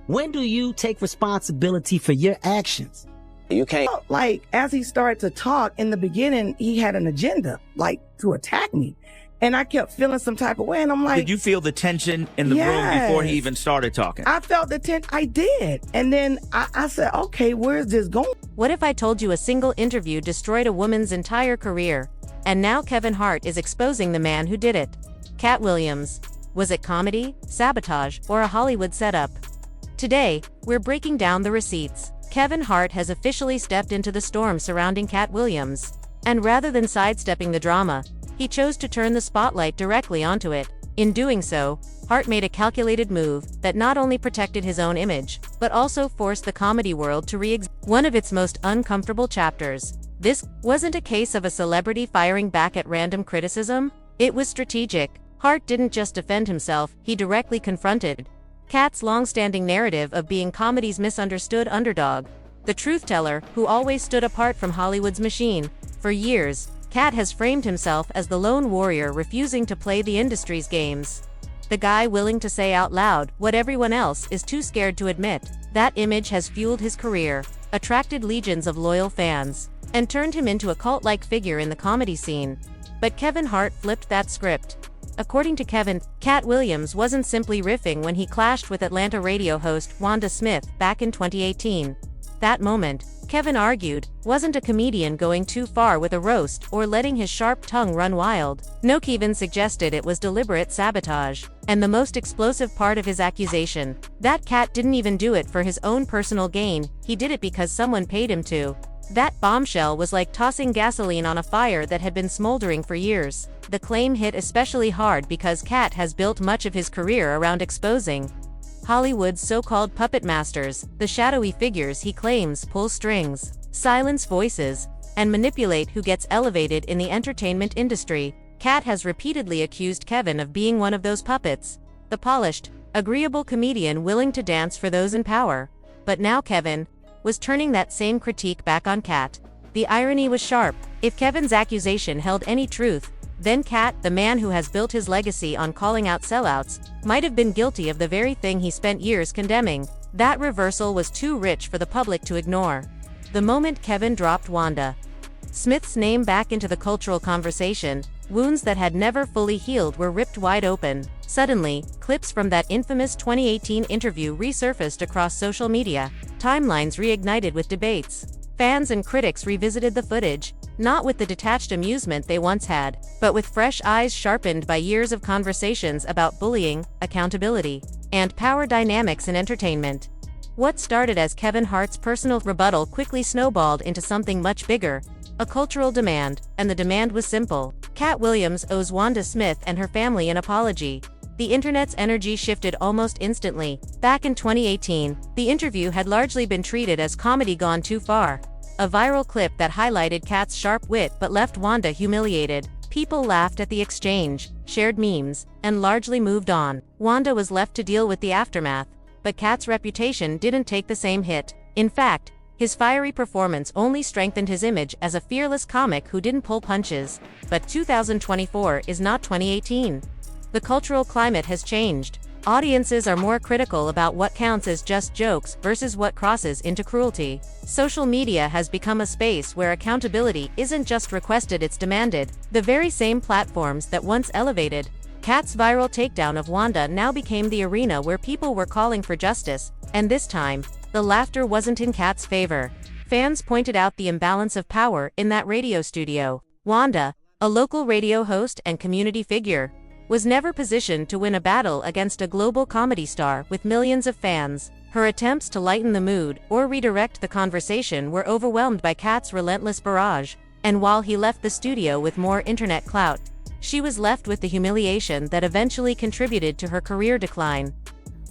When do you take responsibility for your actions? You can't. Like, as he started to talk in the beginning, he had an agenda, like, to attack me. And I kept feeling some type of way. And I'm like, did you feel the tension in the room before he even started talking? I felt the tension. I did. And then I said, okay, where's this going? What if I told you a single interview destroyed a woman's entire career? And now Kevin Hart is exposing the man who did it. Katt Williams. Was it comedy, sabotage, or a Hollywood setup? Today, we're breaking down the receipts. Kevin Hart has officially stepped into the storm surrounding Katt Williams. And rather than sidestepping the drama, he chose to turn the spotlight directly onto it. In doing so, Hart made a calculated move that not only protected his own image, but also forced the comedy world to re-examine one of its most uncomfortable chapters. This wasn't a case of a celebrity firing back at random criticism. It was strategic. Hart didn't just defend himself, he directly confronted Katt's long-standing narrative of being comedy's misunderstood underdog, the truth-teller who always stood apart from Hollywood's machine. For years, Katt has framed himself as the lone warrior refusing to play the industry's games. The guy willing to say out loud what everyone else is too scared to admit. That image has fueled his career, attracted legions of loyal fans, and turned him into a cult-like figure in the comedy scene. But Kevin Hart flipped that script. According to Kevin, Katt Williams wasn't simply riffing when he clashed with Atlanta radio host Wanda Smith back in 2018. That moment, Kevin argued, wasn't a comedian going too far with a roast or letting his sharp tongue run wild. No, Kevin suggested it was deliberate sabotage. And the most explosive part of his accusation, that Katt didn't even do it for his own personal gain, he did it because someone paid him to. That bombshell was like tossing gasoline on a fire that had been smoldering for years. The claim hit especially hard because Katt has built much of his career around exposing Hollywood's so-called puppet masters, the shadowy figures he claims pull strings, silence voices, and manipulate who gets elevated in the entertainment industry. Katt has repeatedly accused Kevin of being one of those puppets, the polished, agreeable comedian willing to dance for those in power. But now Kevin was turning that same critique back on Katt. The irony was sharp. If Kevin's accusation held any truth, then Katt, the man who has built his legacy on calling out sellouts, might have been guilty of the very thing he spent years condemning. That reversal was too rich for the public to ignore. The moment Kevin dropped Wanda Smith's name back into the cultural conversation, wounds that had never fully healed were ripped wide open. Suddenly, clips from that infamous 2018 interview resurfaced across social media. Timelines reignited with debates. Fans and critics revisited the footage, not with the detached amusement they once had, but with fresh eyes sharpened by years of conversations about bullying, accountability, and power dynamics in entertainment. What started as Kevin Hart's personal rebuttal quickly snowballed into something much bigger, a cultural demand, and the demand was simple. Katt Williams owes Wanda Smith and her family an apology. The internet's energy shifted almost instantly. Back in 2018, the interview had largely been treated as comedy gone too far. A viral clip that highlighted Katt's sharp wit but left Wanda humiliated. People laughed at the exchange, shared memes, and largely moved on. Wanda was left to deal with the aftermath, but Katt's reputation didn't take the same hit. In fact, his fiery performance only strengthened his image as a fearless comic who didn't pull punches. But 2024 is not 2018. The cultural climate has changed. Audiences are more critical about what counts as just jokes versus what crosses into cruelty. Social media has become a space where accountability isn't just requested, it's demanded. The very same platforms that once elevated Katt's viral takedown of Wanda now became the arena where people were calling for justice, and this time, the laughter wasn't in Katt's favor. Fans pointed out the imbalance of power in that radio studio. Wanda, a local radio host and community figure, was never positioned to win a battle against a global comedy star with millions of fans. Her attempts to lighten the mood or redirect the conversation were overwhelmed by Katt's relentless barrage, and while he left the studio with more internet clout, she was left with the humiliation that eventually contributed to her career decline.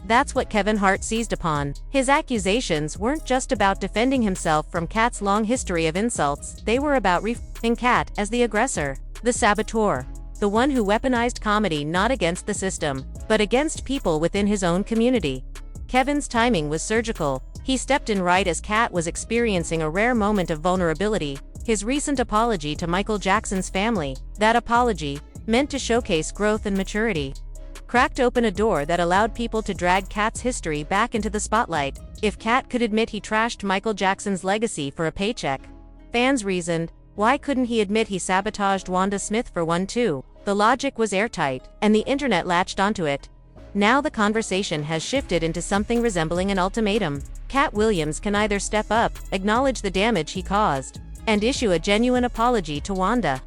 That's what Kevin Hart seized upon. His accusations weren't just about defending himself from Katt's long history of insults, they were about reframing Katt as the aggressor, the saboteur, the one who weaponized comedy not against the system, but against people within his own community. Kevin's timing was surgical. He stepped in right as Katt was experiencing a rare moment of vulnerability. His recent apology to Michael Jackson's family, that apology, meant to showcase growth and maturity. cracked open a door that allowed people to drag Katt's history back into the spotlight. If Katt could admit he trashed Michael Jackson's legacy for a paycheck, fans reasoned, why couldn't he admit he sabotaged Wanda Smith for one too? The logic was airtight, and the internet latched onto it. Now the conversation has shifted into something resembling an ultimatum. Katt Williams can either step up, acknowledge the damage he caused, and issue a genuine apology to Wanda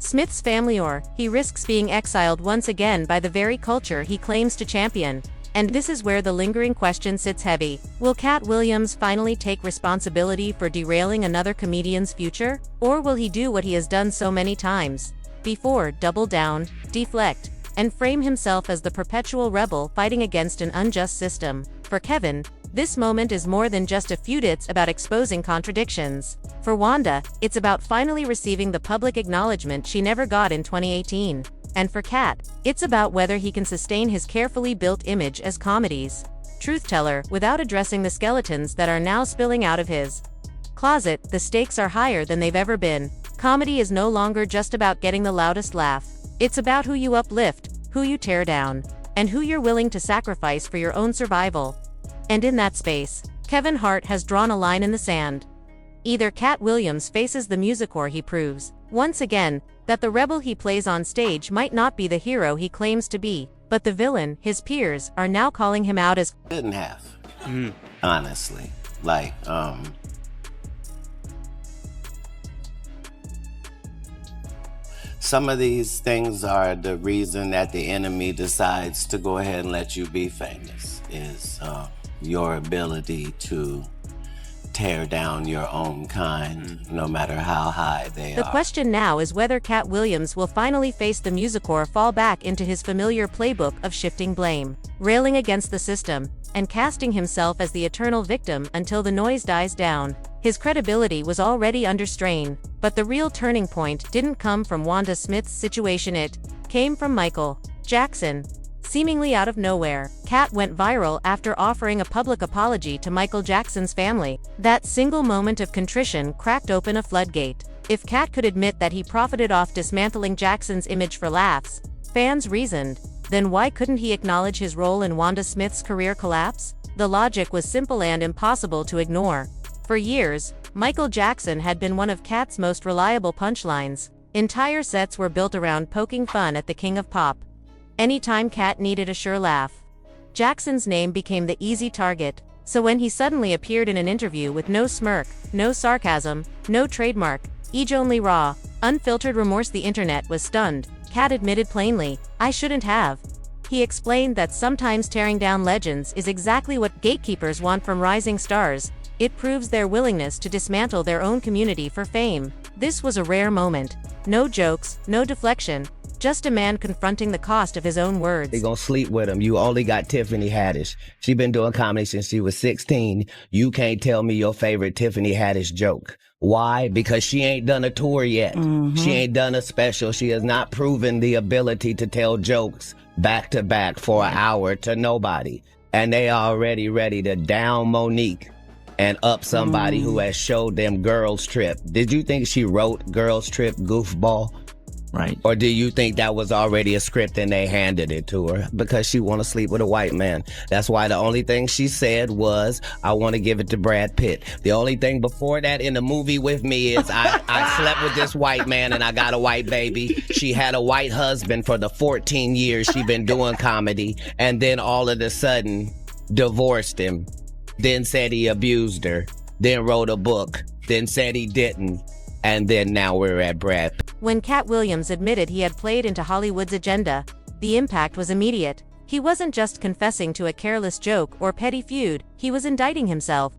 Smith's family, or he risks being exiled once again by the very culture he claims to champion. And this is where the lingering question sits heavy. Will Katt Williams finally take responsibility for derailing another comedian's future? Or will he do what he has done so many times before, double down, deflect, and frame himself as the perpetual rebel fighting against an unjust system? For Kevin, this moment is more than just a few hits about exposing contradictions. For Wanda, it's about finally receiving the public acknowledgement she never got in 2018. And for Katt, it's about whether he can sustain his carefully built image as comedy's truth teller without addressing the skeletons that are now spilling out of his closet. The stakes are higher than they've ever been. Comedy is no longer just about getting the loudest laugh. It's about who you uplift, who you tear down, and who you're willing to sacrifice for your own survival. And in that space, Kevin Hart has drawn a line in the sand. Either Katt Williams faces the music, or he proves, once again, that the rebel he plays on stage might not be the hero he claims to be, but the villain his peers are now calling him out as. Didn't have, honestly. Like, some of these things are the reason that the enemy decides to go ahead and let you be famous, is your ability to tear down your own kind, no matter how high they are. The question now is whether Katt Williams will finally face the music or fall back into his familiar playbook of shifting blame, railing against the system, and casting himself as the eternal victim until the noise dies down. His credibility was already under strain, but the real turning point didn't come from Wanda Smith's situation, it came from Michael Jackson. Seemingly out of nowhere, Katt went viral after offering a public apology to Michael Jackson's family. That single moment of contrition cracked open a floodgate. If Katt could admit that he profited off dismantling Jackson's image for laughs, fans reasoned, then why couldn't he acknowledge his role in Wanda Smith's career collapse? The logic was simple and impossible to ignore. For years, Michael Jackson had been one of Katt's most reliable punchlines. Entire sets were built around poking fun at the king of pop. Anytime Katt needed a sure laugh, Jackson's name became the easy target. So when he suddenly appeared in an interview with no smirk, no sarcasm, no trademark, only raw, unfiltered remorse, the internet was stunned. Katt admitted plainly, "I shouldn't have." He explained that sometimes tearing down legends is exactly what gatekeepers want from rising stars. It proves their willingness to dismantle their own community for fame. This was a rare moment. No jokes, no deflection. Just a man confronting the cost of his own words. They gonna sleep with him. You only got Tiffany Haddish. She been doing comedy since she was 16. You can't tell me your favorite Tiffany Haddish joke. Why? Because she ain't done a tour yet. She ain't done a special. She has not proven the ability to tell jokes back to back for an hour to nobody. And they already ready to down Monique and up somebody who has showed them Girls Trip. Did you think she wrote Girls Trip, goofball? Right. Or do you think that was already a script and they handed it to her because she want to sleep with a white man? That's why the only thing she said was, "I want to give it to Brad Pitt." The only thing before that in the movie with me is, I slept with this white man and I got a white baby. She had a white husband for the 14 years she been doing comedy, and then all of a sudden divorced him, then said he abused her, then wrote a book, then said he didn't. And then now we're at Brad. When Katt Williams admitted he had played into Hollywood's agenda, the impact was immediate. He wasn't just confessing to a careless joke or petty feud, he was indicting himself.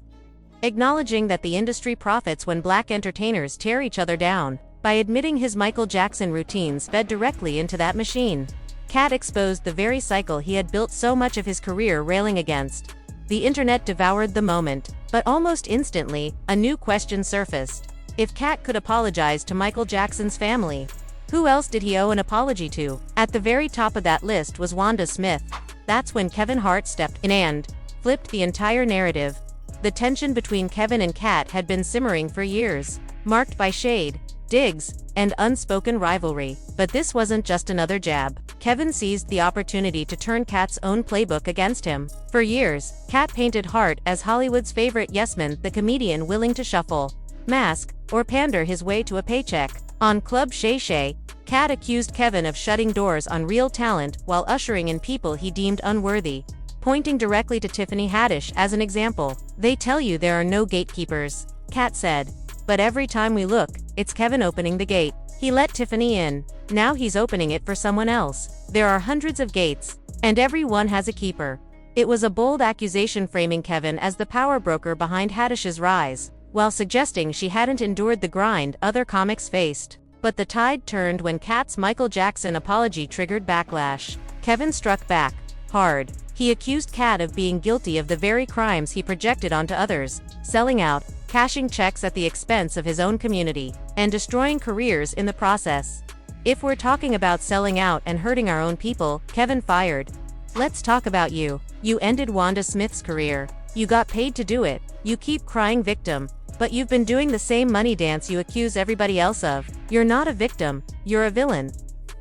Acknowledging that the industry profits when black entertainers tear each other down. By admitting his Michael Jackson routines fed directly into that machine, Katt exposed the very cycle he had built so much of his career railing against. The internet devoured the moment, but almost instantly, a new question surfaced. If Katt could apologize to Michael Jackson's family, who else did he owe an apology to? At the very top of that list was Wanda Smith. That's when Kevin Hart stepped in and flipped the entire narrative. The tension between Kevin and Katt had been simmering for years, marked by shade, digs, and unspoken rivalry. But this wasn't just another jab. Kevin seized the opportunity to turn Katt's own playbook against him. For years, Katt painted Hart as Hollywood's favorite yes-man, the comedian willing to shuffle, mask, or pander his way to a paycheck. On Club Shay Shay, Katt accused Kevin of shutting doors on real talent while ushering in people he deemed unworthy, pointing directly to Tiffany Haddish as an example. "They tell you there are no gatekeepers," Katt said. "But every time we look, it's Kevin opening the gate. He let Tiffany in. Now he's opening it for someone else. There are hundreds of gates, and every one has a keeper." It was a bold accusation, framing Kevin as the power broker behind Haddish's rise, while suggesting she hadn't endured the grind other comics faced. But the tide turned when Katt's Michael Jackson apology triggered backlash. Kevin struck back hard. He accused Katt of being guilty of the very crimes he projected onto others, selling out, cashing checks at the expense of his own community, and destroying careers in the process. "If we're talking about selling out and hurting our own people," Kevin fired, "let's talk about you. You ended Wanda Smith's career. You got paid to do it. You keep crying victim. But you've been doing the same money dance you accuse everybody else of. You're not a victim, you're a villain."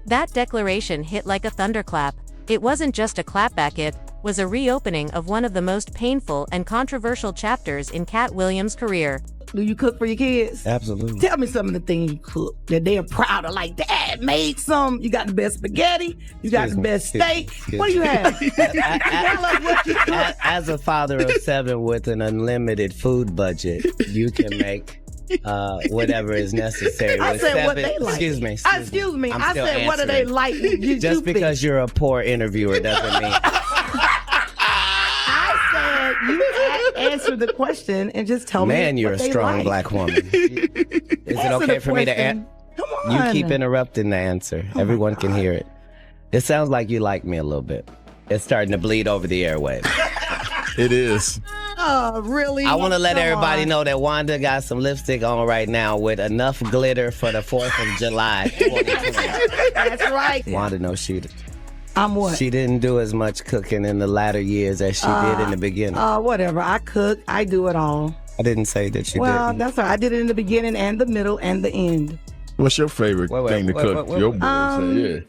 That declaration hit like a thunderclap. It wasn't just a clapback, it was a reopening of one of the most painful and controversial chapters in Katt Williams' career. Do you cook for your kids? Absolutely. Tell me some of the things you cook that they are proud of. Like, Dad made some. You got the best spaghetti. You got the best steak. What do you have? Tell us what you cook. As a father of 7 with an unlimited food budget, you can make whatever is necessary. I With said 7, what they like. Excuse me. I'm I still said what do they answering. like? Just because you're a poor interviewer doesn't mean. I said you answer the question and just tell me. Man, you're a what they strong like. black woman. Is it Answer okay the for me to question. Come You on. keep interrupting the answer. Everyone can hear it. It sounds like you like me a little bit. It's starting to bleed over the airwaves. It is. Oh, really? I want to let Come everybody on. know that Wanda got some lipstick on right now with enough glitter for the 4th of July 2020. That's right. Wanda knows I'm what? she didn't do as much cooking in the latter years as she did in the beginning. Whatever. I cook. I do it all. I didn't say that you Well, didn't. that's right. I did it in the beginning and the middle and the end. What's your favorite thing to cook? Your boys say, yeah.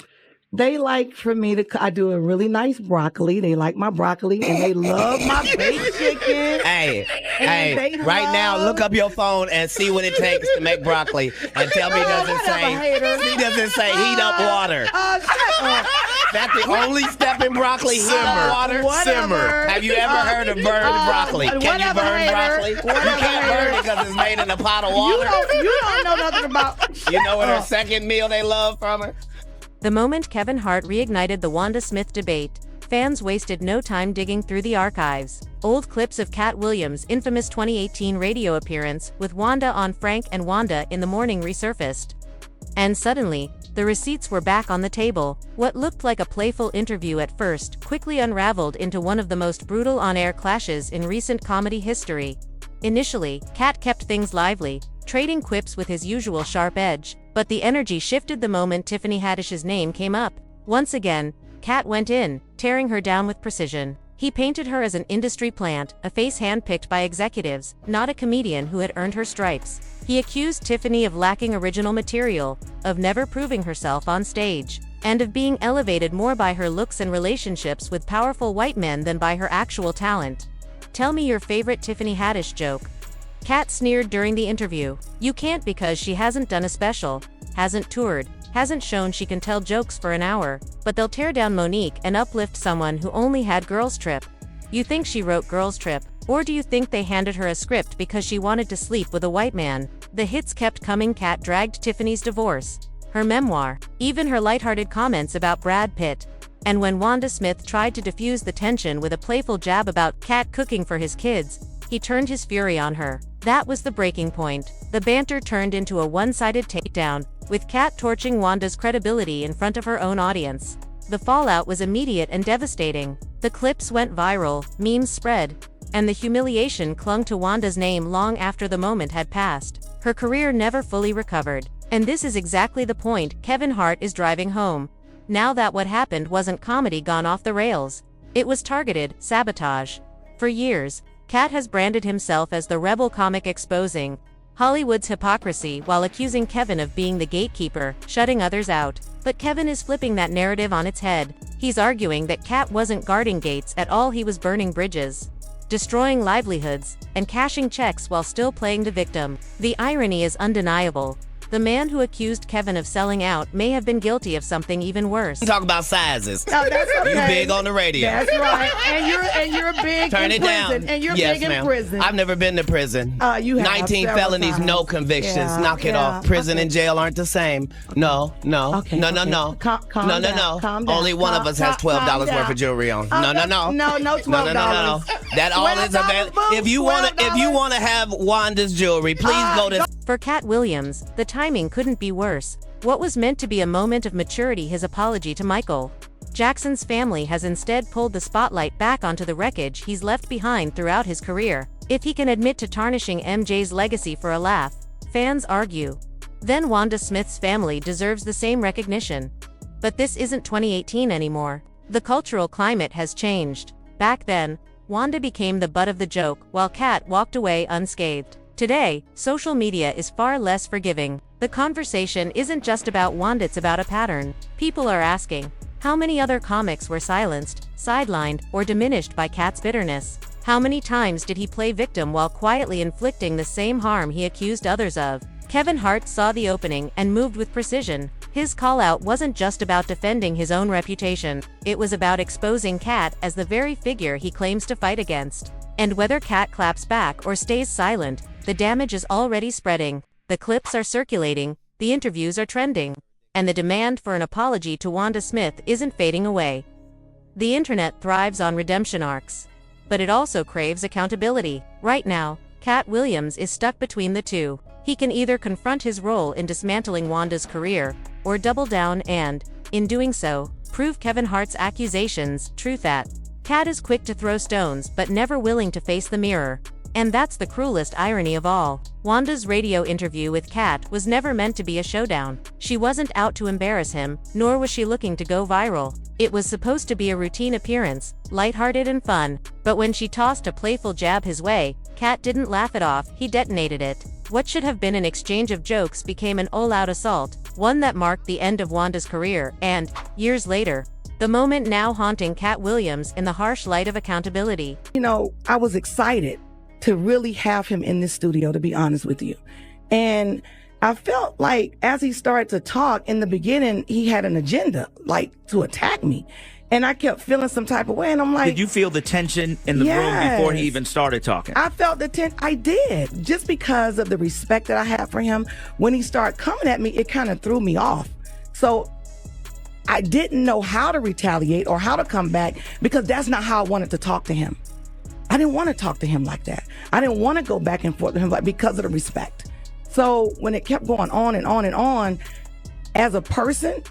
They like for me to. I do a really nice broccoli. They like my broccoli and they love my baked chicken. Hey, And hey! they Right now, love- look up your phone and see what it takes to make broccoli, and tell me Whatever, hater. he doesn't say heat up water. Shut up. That's the only step in broccoli. Heat up water. Whatever. Have you ever heard of burned broccoli? Can you whatever, burn hater. broccoli? You Whatever, can't burn hater. it because it's made in a pot of You water. don't know nothing about. You know what her second meal they love from her? The moment Kevin Hart reignited the Wanda Smith debate, fans wasted no time digging through the archives. Old clips of Katt Williams' infamous 2018 radio appearance with Wanda on Frank and Wanda in the Morning resurfaced. And suddenly, the receipts were back on the table. What looked like a playful interview at first quickly unraveled into one of the most brutal on-air clashes in recent comedy history. Initially, Katt kept things lively, trading quips with his usual sharp edge, but the energy shifted the moment Tiffany Haddish's name came up. Once again, Katt went in, tearing her down with precision. He painted her as an industry plant, a face handpicked by executives, not a comedian who had earned her stripes. He accused Tiffany of lacking original material, of never proving herself on stage, and of being elevated more by her looks and relationships with powerful white men than by her actual talent. "Tell me your favorite Tiffany Haddish joke." Katt sneered during the interview. "You can't because she hasn't done a special, hasn't toured, hasn't shown she can tell jokes for an hour, but they'll tear down Monique and uplift someone who only had Girls Trip. You think she wrote Girls Trip, or do you think they handed her a script because she wanted to sleep with a white man?" The hits kept coming. Katt dragged Tiffany's divorce, her memoir, even her lighthearted comments about Brad Pitt. And when Wanda Smith tried to diffuse the tension with a playful jab about Katt cooking for his kids, he turned his fury on her. That was the breaking point. The banter turned into a one-sided takedown, with Katt torching Wanda's credibility in front of her own audience. The fallout was immediate and devastating. The clips went viral, memes spread, and the humiliation clung to Wanda's name long after the moment had passed. Her career never fully recovered. And this is exactly the point Kevin Hart is driving home. Now that what happened wasn't comedy gone off the rails, it was targeted sabotage. For years, Katt has branded himself as the rebel comic exposing Hollywood's hypocrisy while accusing Kevin of being the gatekeeper, shutting others out. But Kevin is flipping that narrative on its head. He's arguing that Katt wasn't guarding gates at all, he was burning bridges, destroying livelihoods, and cashing checks while still playing the victim. The irony is undeniable. The man who accused Kevin of selling out may have been guilty of something even worse. Talk about sizes. No, that's okay. You big on the radio. That's right. And you're big Turn in it prison. down. And you're Yes, big in ma'am. prison. I've never been to prison. You have 19 several felonies, times. no convictions. Yeah, Knock it yeah. off. Prison and jail aren't the same. No. Okay, No. okay. No. Calm No. down, calm down. Only one of us has Calm $12 worth down. of jewelry on. Oh, No. No, $12. No. That all is available. $12, If you wanna have Wanda's jewelry, please go to. For Katt Williams, the timing couldn't be worse. What was meant to be a moment of maturity, his apology to Michael Jackson's family, has instead pulled the spotlight back onto the wreckage he's left behind throughout his career. If he can admit to tarnishing MJ's legacy for a laugh, fans argue, then Wanda Smith's family deserves the same recognition. But this isn't 2018 anymore. The cultural climate has changed. Back then, Wanda became the butt of the joke, while Katt walked away unscathed. Today, social media is far less forgiving. The conversation isn't just about Wanda, it's about a pattern. People are asking, how many other comics were silenced, sidelined, or diminished by Katt's bitterness? How many times did he play victim while quietly inflicting the same harm he accused others of? Kevin Hart saw the opening and moved with precision. His call-out wasn't just about defending his own reputation, it was about exposing Katt as the very figure he claims to fight against. And whether Katt claps back or stays silent, the damage is already spreading. The clips are circulating, the interviews are trending, and the demand for an apology to Wanda Smith isn't fading away. The internet thrives on redemption arcs, but it also craves accountability. Right now, Katt Williams is stuck between the two. He can either confront his role in dismantling Wanda's career, or double down and, in doing so, prove Kevin Hart's accusations true. That Katt is quick to throw stones but never willing to face the mirror. And that's the cruelest irony of all. Wanda's radio interview with Katt was never meant to be a showdown. She wasn't out to embarrass him, nor was she looking to go viral. It was supposed to be a routine appearance, lighthearted and fun. But when she tossed a playful jab his way, Katt didn't laugh it off, he detonated it. What should have been an exchange of jokes became an all-out assault, one that marked the end of Wanda's career and, years later, the moment now haunting Katt Williams in the harsh light of accountability. You know, I was excited to really have him in this studio, to be honest with you. And I felt like as he started to talk in the beginning, he had an agenda, like to attack me. And I kept feeling some type of way. And I'm like, did you feel the tension in the room before he even started talking? I felt the tension. I did. Just because of the respect that I had for him. When he started coming at me, it kind of threw me off. So I didn't know how to retaliate or how to come back, because that's not how I wanted to talk to him. I didn't want to talk to him like that. I didn't want to go back and forth with him because of the respect. So when it kept going on and on and on, as a person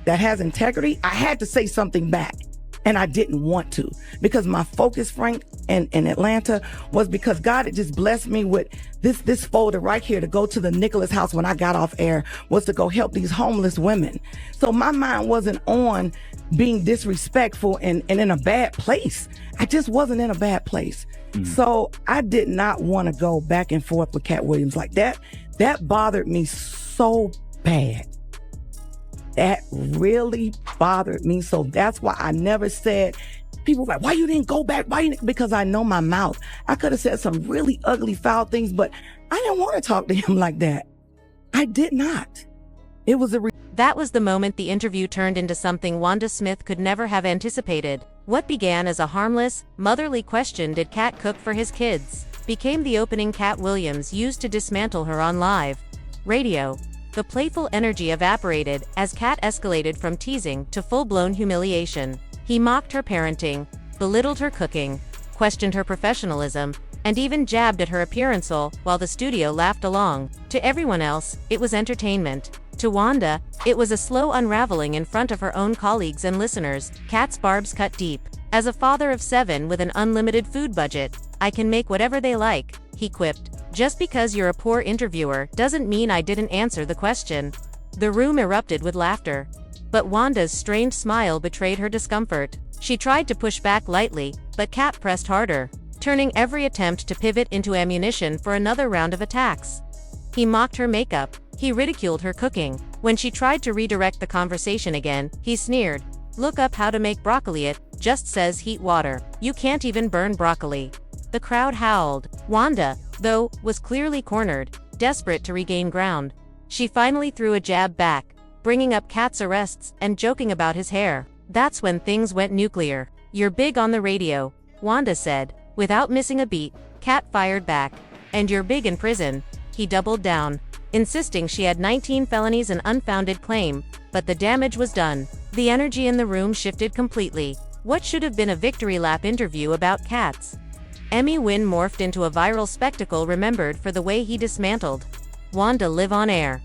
that has integrity, I had to say something back. And I didn't want to, because my focus, Frank, in Atlanta was because God had just blessed me with this folder right here to go to the Nicholas house when I got off air, was to go help these homeless women. So my mind wasn't on being disrespectful and in a bad place. I just wasn't in a bad place. So I did not want to go back and forth with Katt Williams like that. That bothered me so bad. That really bothered me. So that's why I never said, people were like, why you didn't go back? Because I know my mouth. I could have said some really ugly, foul things, but I didn't want to talk to him like that. I did not. It was That was the moment the interview turned into something Wanda Smith could never have anticipated. What began as a harmless, motherly question, did Katt cook for his kids, became the opening Katt Williams used to dismantle her on live radio. The playful energy evaporated as Katt escalated from teasing to full-blown humiliation. He mocked her parenting, belittled her cooking, questioned her professionalism, and even jabbed at her appearance while the studio laughed along. To everyone else, it was entertainment. To Wanda, it was a slow unraveling in front of her own colleagues and listeners. Katt's barbs cut deep. As a father of 7 with an unlimited food budget, I can make whatever they like, he quipped. Just because you're a poor interviewer doesn't mean I didn't answer the question. The room erupted with laughter. But Wanda's strained smile betrayed her discomfort. She tried to push back lightly, but Katt pressed harder, turning every attempt to pivot into ammunition for another round of attacks. He mocked her makeup. He ridiculed her cooking. When she tried to redirect the conversation again, he sneered. Look up how to make broccoli. It just says heat water. You can't even burn broccoli. The crowd howled. Wanda, though, was clearly cornered, desperate to regain ground. She finally threw a jab back, bringing up Katt's arrests and joking about his hair. That's when things went nuclear. You're big on the radio, Wanda said. Without missing a beat, Katt fired back. And you're big in prison. He doubled down, insisting she had 19 felonies and unfounded claim, but the damage was done. The energy in the room shifted completely. What should have been a victory lap interview about Katt's Emmy win morphed into a viral spectacle remembered for the way he dismantled Wanda live on air.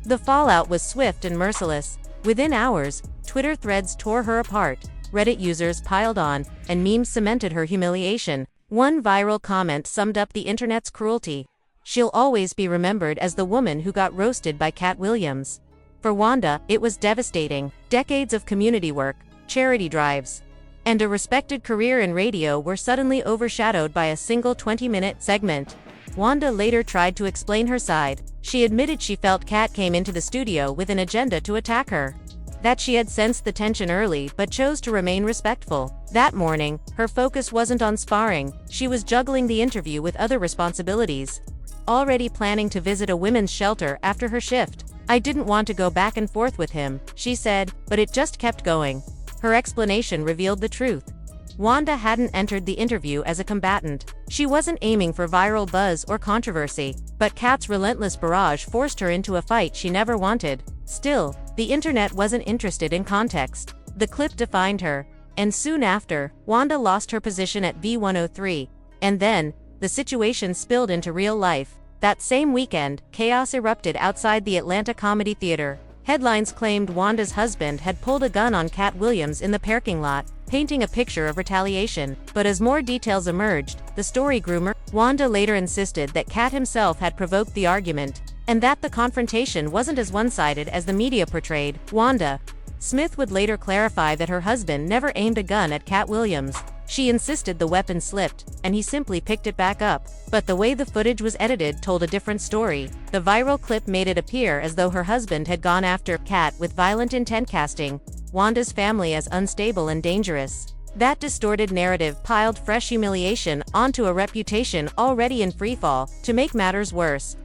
The fallout was swift and merciless. Within hours, Twitter threads tore her apart, Reddit users piled on, and memes cemented her humiliation. One viral comment summed up the internet's cruelty. She'll always be remembered as the woman who got roasted by Katt Williams. For Wanda, it was devastating. Decades of community work, charity drives, and a respected career in radio were suddenly overshadowed by a single 20-minute segment. Wanda later tried to explain her side. She admitted she felt Katt came into the studio with an agenda to attack her. That she had sensed the tension early but chose to remain respectful. That morning, her focus wasn't on sparring, she was juggling the interview with other responsibilities. Already planning to visit a women's shelter after her shift. I didn't want to go back and forth with him, she said, but it just kept going. Her explanation revealed the truth. Wanda hadn't entered the interview as a combatant. She wasn't aiming for viral buzz or controversy, but Katt's relentless barrage forced her into a fight she never wanted. Still, the internet wasn't interested in context. The clip defined her, and soon after, Wanda lost her position at V103, and then, the situation spilled into real life. That same weekend, chaos erupted outside the Atlanta Comedy Theater. Headlines claimed Wanda's husband had pulled a gun on Katt Williams in the parking lot, painting a picture of retaliation. But as more details emerged, the story grew murky. Wanda later insisted that Katt himself had provoked the argument, and that the confrontation wasn't as one-sided as the media portrayed. Wanda Smith would later clarify that her husband never aimed a gun at Katt Williams. She insisted the weapon slipped, and he simply picked it back up. But the way the footage was edited told a different story. The viral clip made it appear as though her husband had gone after Katt with violent intent, casting Wanda's family as unstable and dangerous. That distorted narrative piled fresh humiliation onto a reputation already in freefall. To make matters worse,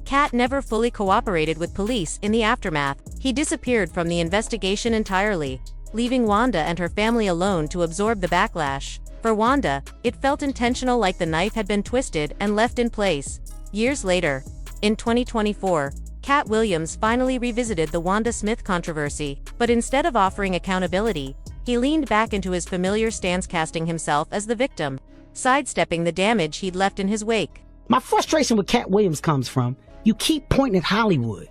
Katt never fully cooperated with police in the aftermath. He disappeared from the investigation entirely, leaving Wanda and her family alone to absorb the backlash. For Wanda, it felt intentional, like the knife had been twisted and left in place. Years later, in 2024, Katt Williams finally revisited the Wanda Smith controversy, but instead of offering accountability, he leaned back into his familiar stance, casting himself as the victim, sidestepping the damage he'd left in his wake. My frustration with Katt Williams comes from, you keep pointing at Hollywood.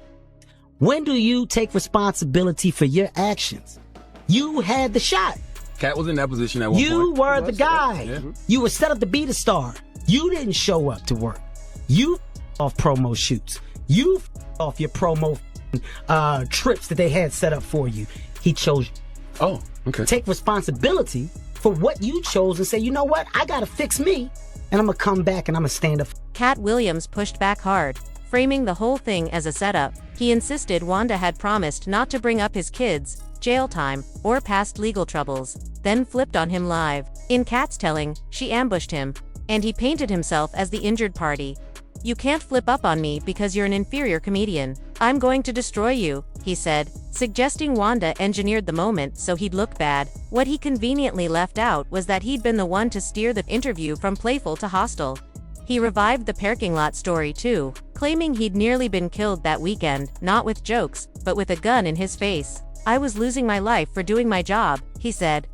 When do you take responsibility for your actions? You had the shot. Katt was in that position at one point. You were the guy. Yeah. You were set up to be the star. You didn't show up to work. You off promo shoots. You off your promo trips that they had set up for you. He chose you. Oh, okay. Take responsibility for what you chose and say, you know what? I gotta fix me, and I'm gonna come back and I'm gonna stand up. Katt Williams pushed back hard, framing the whole thing as a setup. He insisted Wanda had promised not to bring up his kids, jail time, or past legal troubles, then flipped on him live. In Katt's telling, she ambushed him, and he painted himself as the injured party. You can't flip up on me because you're an inferior comedian. I'm going to destroy you, he said, suggesting Wanda engineered the moment so he'd look bad. What he conveniently left out was that he'd been the one to steer the interview from playful to hostile. He revived the parking lot story too, claiming he'd nearly been killed that weekend, not with jokes, but with a gun in his face. I was losing my life for doing my job, he said,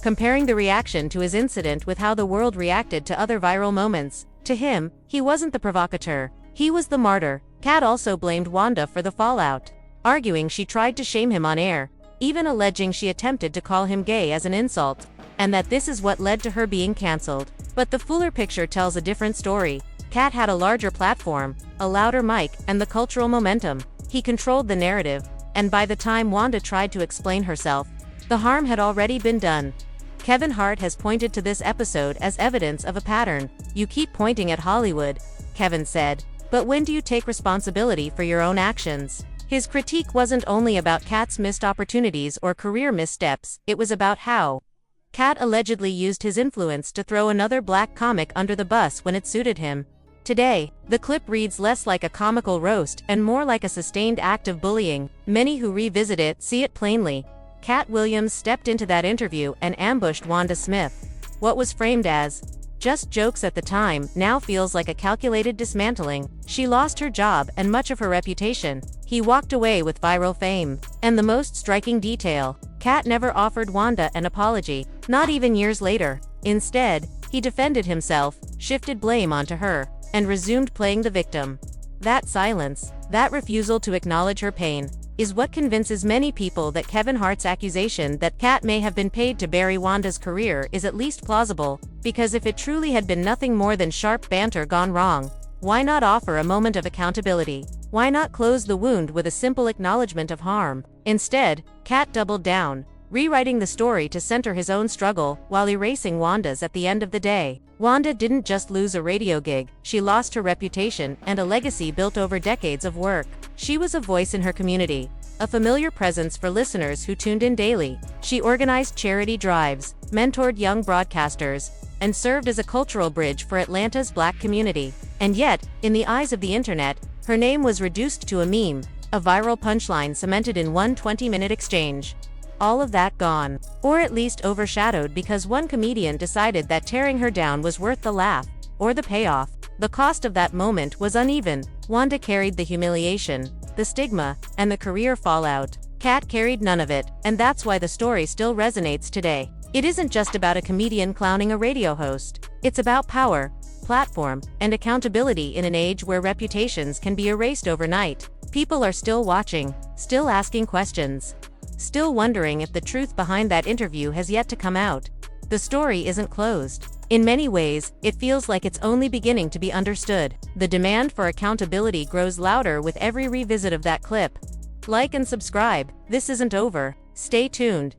comparing the reaction to his incident with how the world reacted to other viral moments. To him, he wasn't the provocateur, he was the martyr. Katt also blamed Wanda for the fallout, arguing she tried to shame him on air, even alleging she attempted to call him gay as an insult, and that this is what led to her being cancelled. But the fuller picture tells a different story. Katt had a larger platform, a louder mic, and the cultural momentum. He controlled the narrative, and by the time Wanda tried to explain herself, the harm had already been done. Kevin Hart has pointed to this episode as evidence of a pattern. You keep pointing at Hollywood, Kevin said, But when do you take responsibility for your own actions? His critique wasn't only about Katt's missed opportunities or career missteps, it was about how Katt allegedly used his influence to throw another black comic under the bus when it suited him. Today, the clip reads less like a comical roast and more like a sustained act of bullying. Many who revisit it see it plainly. Katt Williams stepped into that interview and ambushed Wanda Smith. What was framed as just jokes at the time now feels like a calculated dismantling. She lost her job and much of her reputation. He walked away with viral fame. And the most striking detail, Katt never offered Wanda an apology, not even years later. Instead, he defended himself, shifted blame onto her, and resumed playing the victim. That silence, that refusal to acknowledge her pain, is what convinces many people that Kevin Hart's accusation that Katt may have been paid to bury Wanda's career is at least plausible, because if it truly had been nothing more than sharp banter gone wrong, why not offer a moment of accountability? Why not close the wound with a simple acknowledgement of harm? Instead, Katt doubled down, rewriting the story to center his own struggle while erasing Wanda's at the end of the day. Wanda didn't just lose a radio gig, she lost her reputation and a legacy built over decades of work. She was a voice in her community, a familiar presence for listeners who tuned in daily. She organized charity drives, mentored young broadcasters, and served as a cultural bridge for Atlanta's Black community. And yet, in the eyes of the internet, her name was reduced to a meme, a viral punchline cemented in one 20-minute exchange. All of that gone. Or at least overshadowed because one comedian decided that tearing her down was worth the laugh, or the payoff. The cost of that moment was uneven. Wanda carried the humiliation, the stigma, and the career fallout. Katt carried none of it, and that's why the story still resonates today. It isn't just about a comedian clowning a radio host. It's about power, platform, and accountability in an age where reputations can be erased overnight. People are still watching, still asking questions, still wondering if the truth behind that interview has yet to come out. The story isn't closed. In many ways, it feels like it's only beginning to be understood. The demand for accountability grows louder with every revisit of that clip. Like and subscribe. This isn't over. Stay tuned.